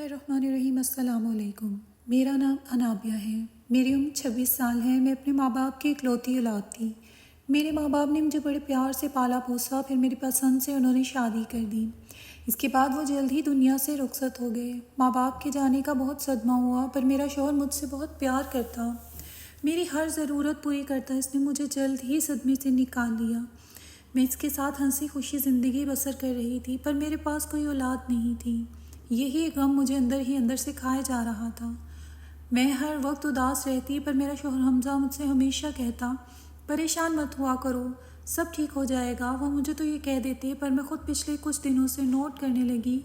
बिस्मिल्लाहिर्रहमानिर्रहीम। अस्सलाम वालेकुम। मेरा नाम अनाबिया है। मेरी उम्र 26 साल है। मैं अपने माँ बाप की इकलौती औलाद थी। मेरे माँ बाप ने मुझे बड़े प्यार से पाला पोसा, फिर मेरी पसंद से उन्होंने शादी कर दी। इसके बाद वो जल्द ही दुनिया से रुखसत हो गए। माँ बाप के जाने का बहुत सदमा हुआ, पर मेरा शौहर मुझसे बहुत प्यार करता, मेरी हर ज़रूरत पूरी करता। इसने मुझे जल्द ही सदमे से निकाल लिया। मैं इसके साथ हंसी खुशी ज़िंदगी बसर कर रही थी, पर मेरे पास कोई औलाद नहीं थी। यही गम मुझे अंदर ही अंदर से खाए जा रहा था। मैं हर वक्त उदास रहती, पर मेरा शौहर हमज़ा मुझसे हमेशा कहता, परेशान मत हुआ करो, सब ठीक हो जाएगा। वो मुझे तो ये कह देते, पर मैं ख़ुद पिछले कुछ दिनों से नोट करने लगी,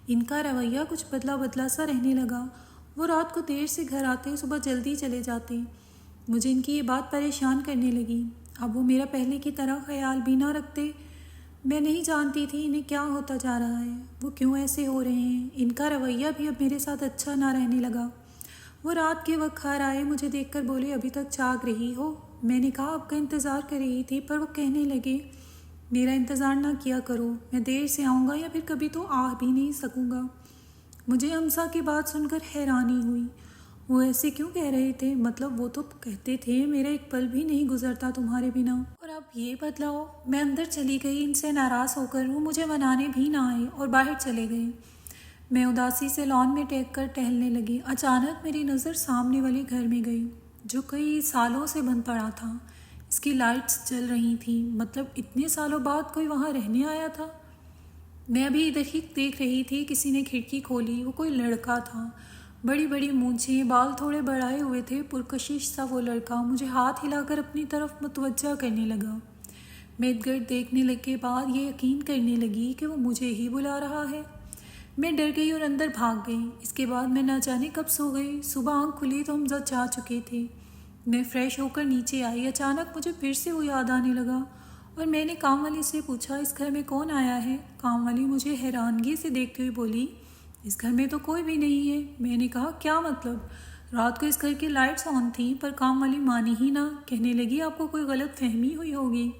इनका रवैया कुछ बदला बदला सा रहने लगा। वो रात को देर से घर आते, सुबह जल्दी चले जाते। मुझे इनकी ये बात परेशान करने लगी। अब वो मेरा पहले की तरह ख्याल भी ना रखते। मैं नहीं जानती थी इन्हें क्या होता जा रहा है, वो क्यों ऐसे हो रहे हैं। इनका रवैया भी अब मेरे साथ अच्छा ना रहने लगा। वो रात के वक्त घर आए, मुझे देखकर बोले, अभी तक जाग रही हो? मैंने कहा आपका इंतज़ार कर रही थी, पर वो कहने लगे, मेरा इंतज़ार ना किया करो, मैं देर से आऊँगा या फिर कभी तो आ भी नहीं सकूँगा। मुझे हमसा की बात सुनकर हैरानी हुई। वो ऐसे क्यों कह रहे थे? मतलब वो तो कहते थे, मेरा एक पल भी नहीं गुजरता तुम्हारे बिना, और अब ये बदलाव। मैं अंदर चली गई, इनसे नाराज़ होकर। वो मुझे मनाने भी ना आए और बाहर चले गए। मैं उदासी से लॉन में टेक कर टहलने लगी। अचानक मेरी नज़र सामने वाले घर में गई, जो कई सालों से बंद पड़ा था। इसकी लाइट्स जल रही थी, मतलब इतने सालों बाद कोई वहाँ रहने आया था। मैं अभी इधर ही देख रही थी, किसी ने खिड़की खोली। वो कोई लड़का था, बड़ी बड़ी मूंछें, बाल थोड़े बढ़ाए हुए थे, पुरकशिश सा वो लड़का मुझे हाथ हिलाकर अपनी तरफ मुतवज्जा करने लगा। मैं इधर देखने लगे के बाद ये यकीन करने लगी कि वो मुझे ही बुला रहा है। मैं डर गई और अंदर भाग गई। इसके बाद मैं ना जाने कब सो गई। सुबह आँख खुली तो हम जब जा चुके थे। मैं फ़्रेश होकर नीचे आई। अचानक मुझे फिर से वो याद आने लगा और मैंने काम वाली से पूछा, इस घर में कौन आया है? काम वाली मुझे हैरानगी से देखते हुए बोली, इस घर में तो कोई भी नहीं है। मैंने कहा, क्या मतलब? रात को इस घर की लाइट्स ऑन थी, पर काम वाली मानी ही ना। कहने लगी, आपको कोई गलत फहमी हुई होगी,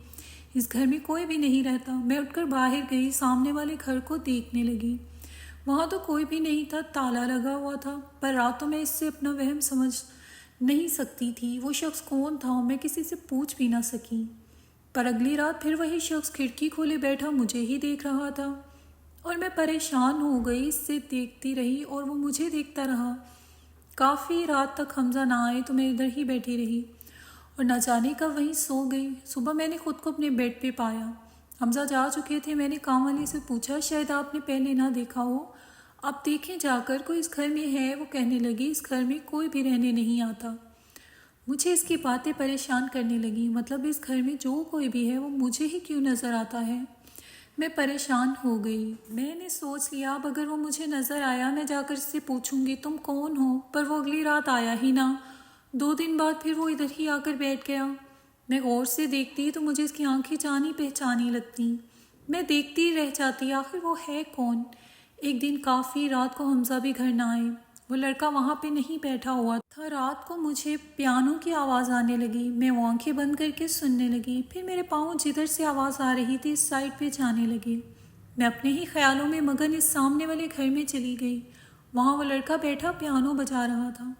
इस घर में कोई भी नहीं रहता। मैं उठकर बाहर गई, सामने वाले घर को देखने लगी। वहाँ तो कोई भी नहीं था, ताला लगा हुआ था। पर रातों में इससे अपना वहम समझ नहीं सकती थी। वो शख्स कौन था मैं किसी से पूछ भी ना सकी। पर अगली रात फिर वही शख्स खिड़की खोले बैठा मुझे ही देख रहा था और मैं परेशान हो गई। इससे देखती रही और वो मुझे देखता रहा। काफ़ी रात तक हमजा ना आए तो मैं इधर ही बैठी रही और न जाने कब वहीं सो गई। सुबह मैंने खुद को अपने बेड पे पाया। हमजा जा चुके थे। मैंने काम वाली से पूछा, शायद आपने पहले ना देखा हो, आप देखें जाकर, कोई इस घर में है? वो कहने लगी, इस घर में कोई भी रहने नहीं आता। मुझे इसकी बातें परेशान करने लगी। मतलब इस घर में जो कोई भी है वो मुझे ही क्यों नज़र आता है? मैं परेशान हो गई। मैंने सोच लिया, अब अगर वो मुझे नज़र आया, मैं जाकर इससे पूछूंगी, तुम कौन हो? पर वो अगली रात आया ही ना। 2 दिन बाद फिर वो इधर ही आकर बैठ गया। मैं गौर से देखती तो मुझे इसकी आंखें जानी पहचानी लगती। मैं देखती रह जाती, आखिर वो है कौन? एक दिन काफ़ी रात को हमजा भी घर ना आए। वो लड़का वहाँ पे नहीं बैठा हुआ था। रात को मुझे पियानो की आवाज़ आने लगी। मैं वो आंखें बंद करके सुनने लगी। फिर मेरे पाँव जिधर से आवाज़ आ रही थी इस साइड पे जाने लगे। मैं अपने ही ख्यालों में मगन इस सामने वाले घर में चली गई। वहाँ वो लड़का बैठा पियानो बजा रहा था।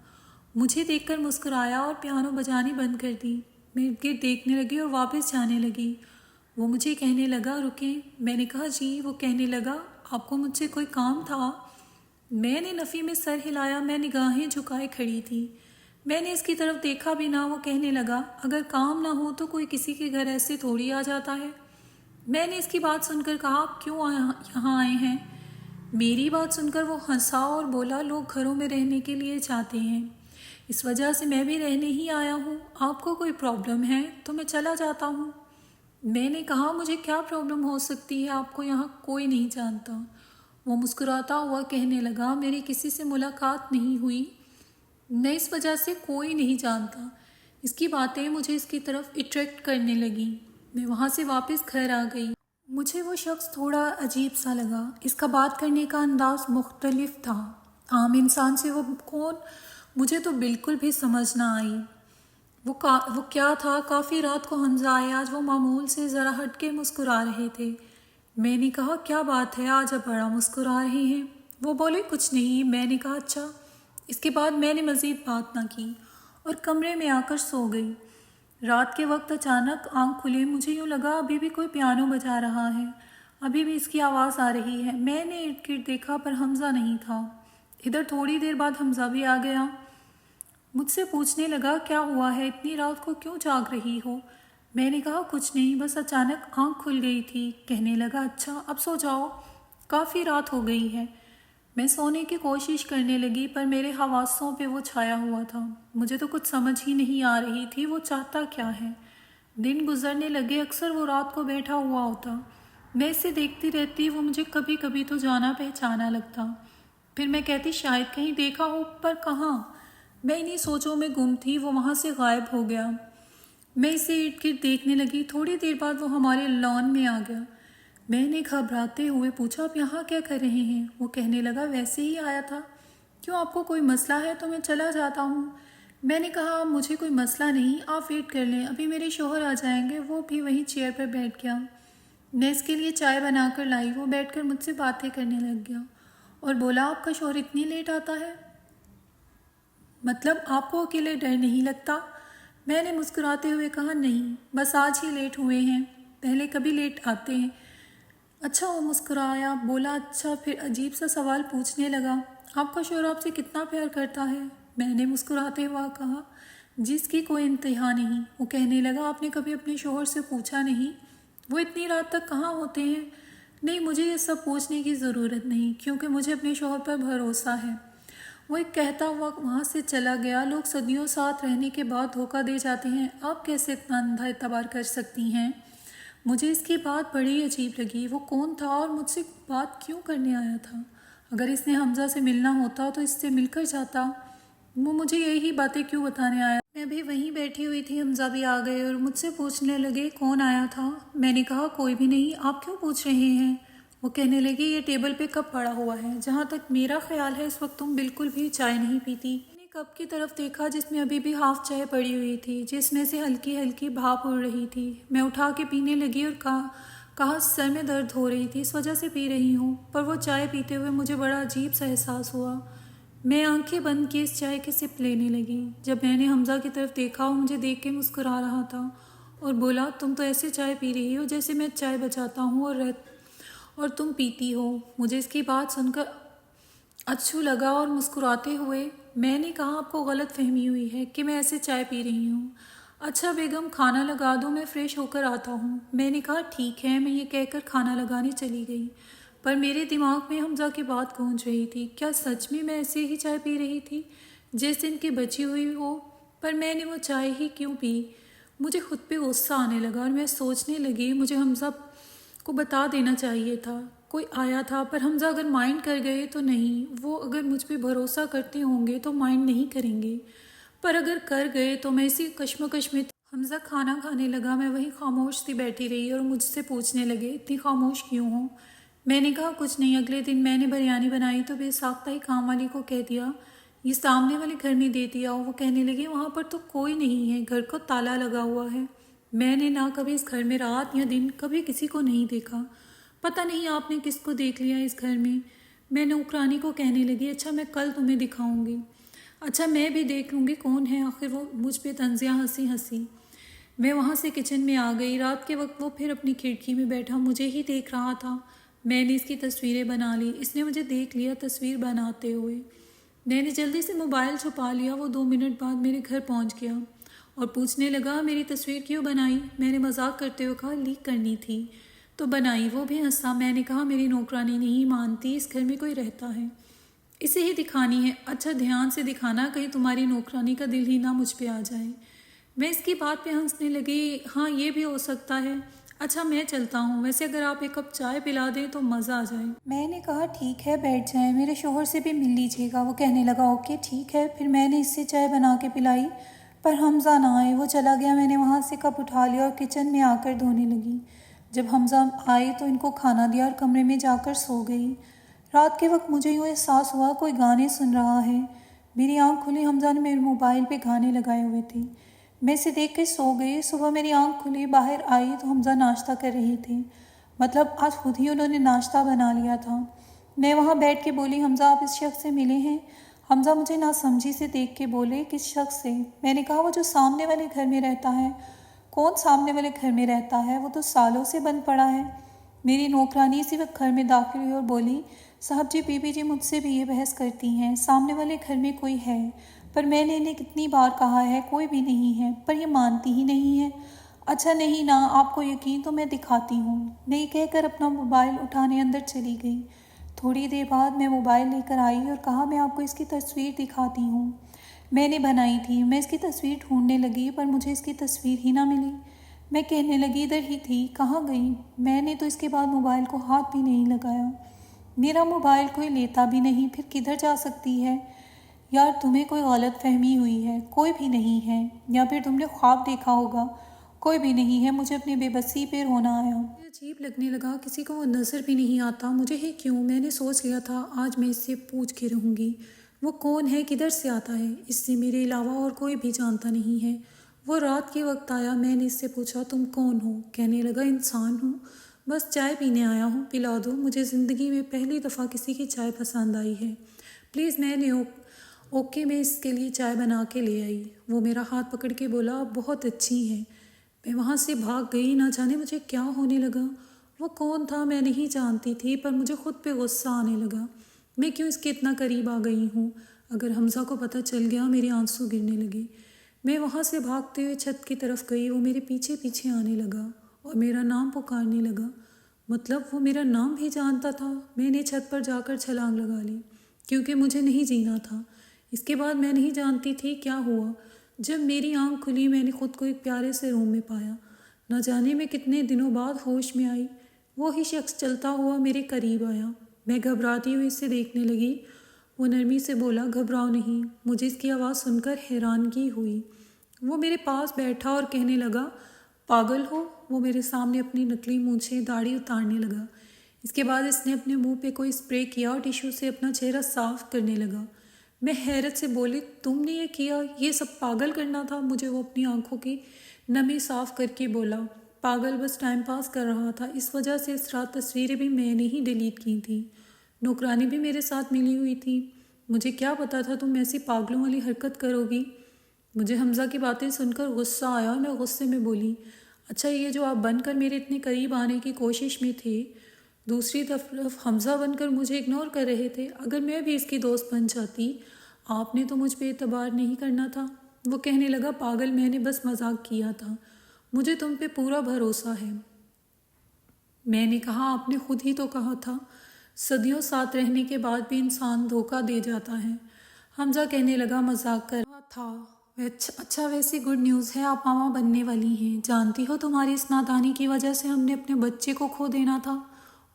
मुझे देखकर मुस्कुराया और पियानो बजानी बंद कर दी। मैं इर्द गिर्द देखने लगी और वापस जाने लगी। वो मुझे कहने लगा, रुकें। मैंने कहा, जी। वो कहने लगा, आपको मुझसे कोई काम था? मैंने नफ़ी में सर हिलाया। मैं निगाहें झुकाए खड़ी थी। मैंने इसकी तरफ देखा भी ना। वो कहने लगा, अगर काम ना हो तो कोई किसी के घर ऐसे थोड़ी आ जाता है। मैंने इसकी बात सुनकर कहा, आप क्यों यहाँ आए हैं? मेरी बात सुनकर वो हंसा और बोला, लोग घरों में रहने के लिए जाते हैं, इस वजह से मैं भी रहने ही आया हूँ। आपको कोई प्रॉब्लम है तो मैं चला जाता हूँ। मैंने कहा, मुझे क्या प्रॉब्लम हो सकती है? आपको यहाँ कोई नहीं जानता। वो मुस्कुराता हुआ कहने लगा, मेरी किसी से मुलाकात नहीं हुई, मैं इस वजह से कोई नहीं जानता। इसकी बातें मुझे इसकी तरफ अट्रैक्ट करने लगी। मैं वहाँ से वापस घर आ गई। मुझे वो शख्स थोड़ा अजीब सा लगा। इसका बात करने का अंदाज़ मुख्तलिफ था। आम इंसान से वो कौन, मुझे तो बिल्कुल भी समझ ना आई। वो क्या था? काफ़ी रात को हमजा आए। आज वो मामूल से ज़रा हट के मुस्कुरा रहे थे। मैंने कहा, क्या बात है, आज आप बड़ा मुस्कुरा रहे हैं? وہ بولے کچھ نہیں۔ میں نے کہا اچھا۔ اس کے بعد میں نے مزید بات نہ کی اور کمرے میں آ کر سو گئی۔ رات کے وقت اچانک آنکھ کھلے، مجھے یوں لگا ابھی بھی کوئی پیانو بجا رہا ہے، ابھی بھی اس کی آواز آ رہی ہے۔ میں نے ارد گرد دیکھا پر حمزہ نہیں تھا۔ ادھر تھوڑی دیر بعد حمزہ بھی آ گیا، مجھ سے پوچھنے لگا کیا ہوا ہے، اتنی رات کو کیوں جاگ رہی ہو؟ میں نے کہا کچھ نہیں، بس اچانک آنکھ کھل گئی تھی۔ کہنے لگا اچھا اب سو جاؤ، کافی رات ہو گئی ہے۔ میں سونے کی کوشش کرنے لگی پر میرے حواسوں پہ وہ چھایا ہوا تھا، مجھے تو کچھ سمجھ ہی نہیں آ رہی تھی وہ چاہتا کیا ہے۔ دن گزرنے لگے، اکثر وہ رات کو بیٹھا ہوا ہوتا، میں اسے دیکھتی رہتی، وہ مجھے کبھی کبھی تو جانا پہچانا لگتا۔ پھر میں کہتی شاید کہیں دیکھا ہو، پر کہاں۔ میں انہی سوچوں میں گم تھی، وہ وہاں سے غائب ہو گیا۔ میں اسے ارد گرد دیکھنے لگی، تھوڑی دیر بعد وہ ہمارے لان میں آ گیا۔ میں نے گھبراتے ہوئے پوچھا آپ یہاں کیا کر رہے ہیں؟ وہ کہنے لگا ویسے ہی آیا تھا۔ کیوں، آپ کو کوئی مسئلہ ہے تو میں چلا جاتا ہوں۔ میں نے کہا مجھے کوئی مسئلہ نہیں، آپ ویٹ کر لیں، ابھی میرے شوہر آ جائیں گے۔ وہ بھی وہیں چیئر پر بیٹھ گیا۔ میں اس کے لیے چائے بنا کر لائی، وہ بیٹھ کر مجھ سے باتیں کرنے لگ گیا اور بولا آپ کا شوہر اتنی لیٹ آتا ہے؟ مطلب آپ کو اکیلے ڈر نہیں لگتا؟ میں نے مسکراتے ہوئے کہا نہیں، بس آج ہی لیٹ ہوئے ہیں، پہلے کبھی لیٹ آتے ہیں۔ اچھا، وہ مسکرایا، بولا اچھا، پھر عجیب سا سوال پوچھنے لگا آپ کا شوہر آپ سے کتنا پیار کرتا ہے؟ میں نے مسکراتے ہوا کہا جس کی کوئی انتہا نہیں۔ وہ کہنے لگا آپ نے کبھی اپنے شوہر سے پوچھا نہیں وہ اتنی رات تک کہاں ہوتے ہیں؟ نہیں، مجھے یہ سب پوچھنے کی ضرورت نہیں، کیونکہ مجھے اپنے شوہر پر بھروسہ ہے۔ وہ ایک کہتا ہوا وہاں سے چلا گیا۔ لوگ صدیوں ساتھ رہنے کے بعد دھوکہ دے جاتے ہیں، آپ کیسے اتنا اندھا اعتبار کر سکتی ہیں؟ مجھے اس کی بات بڑی عجیب لگی۔ وہ کون تھا اور مجھ سے بات کیوں کرنے آیا تھا؟ اگر اس نے حمزہ سے ملنا ہوتا تو اس سے مل کر جاتا، وہ مجھے یہی باتیں کیوں بتانے آیا؟ میں بھی وہیں بیٹھی ہوئی تھی، حمزہ بھی آ گئے اور مجھ سے پوچھنے لگے کون آیا تھا؟ میں نے کہا کوئی بھی نہیں، آپ کیوں پوچھ رہے ہیں؟ وہ کہنے لگے یہ ٹیبل پہ کپ پڑا ہوا ہے، جہاں تک میرا خیال ہے اس وقت تم بالکل بھی چائے نہیں پیتی۔ میں نے کپ کی طرف دیکھا جس میں ابھی بھی ہاف چائے پڑی ہوئی تھی، جس میں سے ہلکی ہلکی بھاپ اڑ رہی تھی۔ میں اٹھا کے پینے لگی اور کہا سر میں درد ہو رہی تھی اس وجہ سے پی رہی ہوں، پر وہ چائے پیتے ہوئے مجھے بڑا عجیب سا احساس ہوا۔ میں آنکھیں بند کی اس چائے کی سپ لینے لگی۔ جب میں نے حمزہ کی طرف دیکھا، وہ مجھے دیکھ کے مسکرا رہا تھا اور بولا تم تو ایسے چائے پی رہی ہو جیسے میں چائے بچاتا ہوں اور تم پیتی ہو۔ مجھے اس کی بات سن کر اچھو لگا اور مسکراتے ہوئے میں نے کہا آپ کو غلط فہمی ہوئی ہے کہ میں ایسے چائے پی رہی ہوں۔ اچھا بیگم کھانا لگا دو، میں فریش ہو کر آتا ہوں۔ میں نے کہا ٹھیک ہے۔ میں یہ کہہ کر کھانا لگانے چلی گئی، پر میرے دماغ میں حمزہ کی بات گونج رہی تھی، کیا سچ میں ایسے ہی چائے پی رہی تھی جیسے ان کی بچی ہوئی ہو؟ پر میں نے وہ چائے ہی کیوں پی؟ مجھے خود پہ غصہ آنے لگا اور میں سوچنے لگی مجھے حمزہ کو بتا دینا چاہیے تھا کوئی آیا تھا، پر حمزہ اگر مائنڈ کر گئے تو نہیں، وہ اگر مجھ پہ بھروسہ کرتے ہوں گے تو مائنڈ نہیں کریں گے، پر اگر کر گئے تو میں اسی کشمکش میں تھی۔ حمزہ کھانا کھانے لگا، میں وہیں خاموش سی بیٹھی رہی اور مجھ سے پوچھنے لگے اتنی خاموش کیوں ہوں؟ میں نے کہا کچھ نہیں، اگلے دن میں نے بریانی بنائی تو بے ساختہ ہی کام والی کو کہہ دیا یہ سامنے والے گھر میں دے دیا۔ وہ کہنے لگے وہاں پر تو کوئی نہیں ہے، گھر کو تالا لگا ہوا ہے۔ میں نے نہ کبھی اس گھر میں رات یا دن کبھی کسی کو نہیں دیکھا، پتہ نہیں آپ نے کس کو دیکھ لیا اس گھر میں۔ میں نوکرانی کو کہنے لگی اچھا میں کل تمہیں دکھاؤں گی، اچھا میں بھی دیکھ لوں گی کون ہے آخر۔ وہ مجھ پہ طنزیہ ہنسی۔ میں وہاں سے کچن میں آ گئی۔ رات کے وقت وہ پھر اپنی کھڑکی میں بیٹھا مجھے ہی دیکھ رہا تھا۔ میں نے اس کی تصویریں بنا لی، اس نے مجھے دیکھ لیا تصویر بناتے ہوئے۔ میں نے جلدی سے موبائل چھپا لیا۔ وہ 2 منٹ بعد میرے گھر پہنچ گیا اور پوچھنے لگا میری تصویر کیوں بنائی؟ میں نے مذاق کرتے ہوئے کہا لیک کرنی تھی تو بنائی۔ وہ بھی ہنسا۔ میں نے کہا میری نوکرانی نہیں مانتی، اس گھر میں کوئی رہتا ہے، اسے ہی دکھانی ہے۔ اچھا دھیان سے دکھانا، کہیں تمہاری نوکرانی کا دل ہی نہ مجھ پہ آ جائے۔ میں اس کی بات پہ ہنسنے لگی، ہاں یہ بھی ہو سکتا ہے، اچھا میں چلتا ہوں، ویسے اگر آپ ایک کپ چائے پلا دیں تو مزہ آ جائے۔ میں نے کہا ٹھیک ہے بیٹھ جائیں، میرے شوہر سے بھی مل لیجیے گا۔ وہ کہنے لگا اوکے ٹھیک ہے۔ پھر میں نے اس سے چائے بنا کے پلائی، پر حمزہ نہ آئے، وہ چلا گیا۔ میں نے وہاں سے کپ اٹھا لیا اور کچن میں آ کر دھونے لگی۔ جب حمزہ آئے تو ان کو کھانا دیا اور کمرے میں جا کر سو گئی۔ رات کے وقت مجھے یوں احساس ہوا کوئی گانے سن رہا ہے۔ میری آنکھ کھلی، حمزہ نے میرے موبائل پہ گانے لگائے ہوئے تھے۔ میں اسے دیکھ کے سو گئی۔ صبح میری آنکھ کھلی، باہر آئی تو حمزہ ناشتہ کر رہے تھے، مطلب آج خود ہی انہوں نے ناشتہ بنا لیا تھا۔ मैं वहाँ बैठ के बोली, हमज़ा आप इस शख्स से मिले हैं? हमज़ा मुझे नासमझी से देख के बोले, किस शख्स से? मैंने कहा, वो जो सामने वाले घर में रहता है। कौन सामने वाले घर में रहता है? वो तो सालों से बंद पड़ा है। मेरी नौकरानी इसी वक्त घर में दाखिल हुई और बोली, साहब जी, बीबी जी मुझसे भी ये बहस करती हैं, सामने वाले घर में कोई है, पर मैंने इन्हें कितनी बार कहा है कोई भी नहीं है, पर ये मानती ही नहीं है। अच्छा नहीं ना, आपको यकीन तो मैं दिखाती हूँ। नहीं कहकर अपना मोबाइल उठाने अंदर चली गई। थोड़ी देर बाद मैं मोबाइल लेकर आई और कहा, मैं आपको इसकी तस्वीर दिखाती हूँ, मैंने बनाई थी। मैं इसकी तस्वीर ढूंढने लगी पर मुझे इसकी तस्वीर ही ना मिली। मैं कहने लगी, इधर ही थी, कहाँ गई? मैंने तो इसके बाद मोबाइल को हाथ भी नहीं लगाया। मेरा मोबाइल कोई लेता भी नहीं, फिर किधर जा सकती है? यार, तुम्हें कोई गलत फहमी हुई है, कोई भी नहीं है, या फिर तुमने ख्वाब देखा होगा। कोई भी नहीं है। मुझे अपनी बेबसी पे रोना आया। मुझे अजीब लगने लगा, किसी को वो नज़र भी नहीं आता। मुझे ही क्यों, मैंने सोच लिया था आज मैं इससे पूछ के रहूँगी, वो कौन है, किधर से आता है, इससे मेरे अलावा और कोई भी जानता नहीं है। वो रात के वक्त आया, मैंने इससे पूछा, तुम कौन हो? कहने लगा, इंसान हूँ, बस चाय पीने आया हूँ, पिला दो। मुझे ज़िंदगी में पहली दफ़ा किसी की चाय पसंद आई है, प्लीज़। मैंने ओके मैं इसके लिए चाय बना के ले आई। वो मेरा हाथ पकड़ के बोला, आप बहुत अच्छी हैं। मैं वहाँ से भाग गई, ना जाने मुझे क्या होने लगा। वो कौन था मैं नहीं जानती थी, पर मुझे खुद पे गुस्सा आने लगा। मैं क्यों इसके इतना करीब आ गई हूँ? अगर हमज़ा को पता चल गया, मेरे आंसू गिरने लगे। मैं वहाँ से भागते हुए छत की तरफ गई। वो मेरे पीछे पीछे आने लगा और मेरा नाम पुकारने लगा। मतलब वो मेरा नाम भी जानता था। मैंने छत पर जाकर छलांग लगा ली, क्योंकि मुझे नहीं जीना था। इसके बाद मैं नहीं जानती थी क्या हुआ। जब मेरी आंख खुली, मैंने खुद को एक प्यारे से रूम में पाया। न जाने मैं कितने दिनों बाद होश में आई। वो ही शख्स चलता हुआ मेरे करीब आया। मैं घबराती हुई इसे देखने लगी। वो नरमी से बोला, घबराओ नहीं। मुझे इसकी आवाज़ सुनकर हैरानगी हुई। वो मेरे पास बैठा और कहने लगा, पागल हो? वो मेरे सामने अपनी नकली मूंछें दाढ़ी उतारने लगा। इसके बाद इसने अपने मुंह पे कोई स्प्रे किया और टिश्यू से अपना चेहरा साफ करने लगा। मैं हैरत से बोली, तुमने ये किया? ये सब पागल करना था? मुझे वो अपनी आंखों की नमी साफ करके बोला, पागल, बस टाइम पास कर रहा था। इस वजह से इस रात तस्वीरें भी मैंने ही डिलीट की थी। नौकरानी भी मेरे साथ मिली हुई थी। मुझे क्या पता था तुम ऐसी पागलों वाली हरकत करोगी। मुझे हमज़ा की बातें सुनकर गुस्सा आया और मैं गुस्से में बोली, अच्छा, ये जो आप बनकर मेरे इतने करीब आने की कोशिश में थे, दूसरी तरफ हमज़ा बनकर मुझे इग्नोर कर रहे थे। अगर मैं भी इसकी दोस्त बन जाती, आपने तो मुझ पे एतबार नहीं करना था। वो कहने लगा, पागल, मैंने बस मजाक किया था, मुझे तुम पे पूरा भरोसा है। मैंने कहा, आपने खुद ही तो कहा था, सदियों साथ रहने के बाद भी इंसान धोखा दे जाता है। हमज़ा कहने लगा, मजाक कर रहा था। अच्छा, वैसे गुड न्यूज़ है, आप मामा बनने वाली हैं। जानती हो, तुम्हारी इस नादानी की वजह से हमने अपने बच्चे को खो देना था।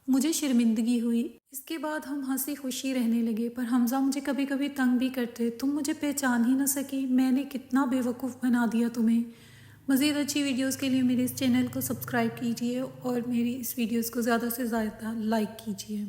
मुझे शर्मिंदगी हुई। इसके बाद हम हंसी खुशी रहने लगे, पर हमज़ा मुझे कभी कभी तंग भी करते। तुम मुझे पहचान ही न सकी, मैंने कितना बेवकूफ़ बना दिया तुम्हें। मज़ीद अच्छी वीडियोस के लिए मेरे इस चैनल को सब्सक्राइब कीजिए और मेरी इस वीडियोस को ज़्यादा से ज़्यादा लाइक कीजिए।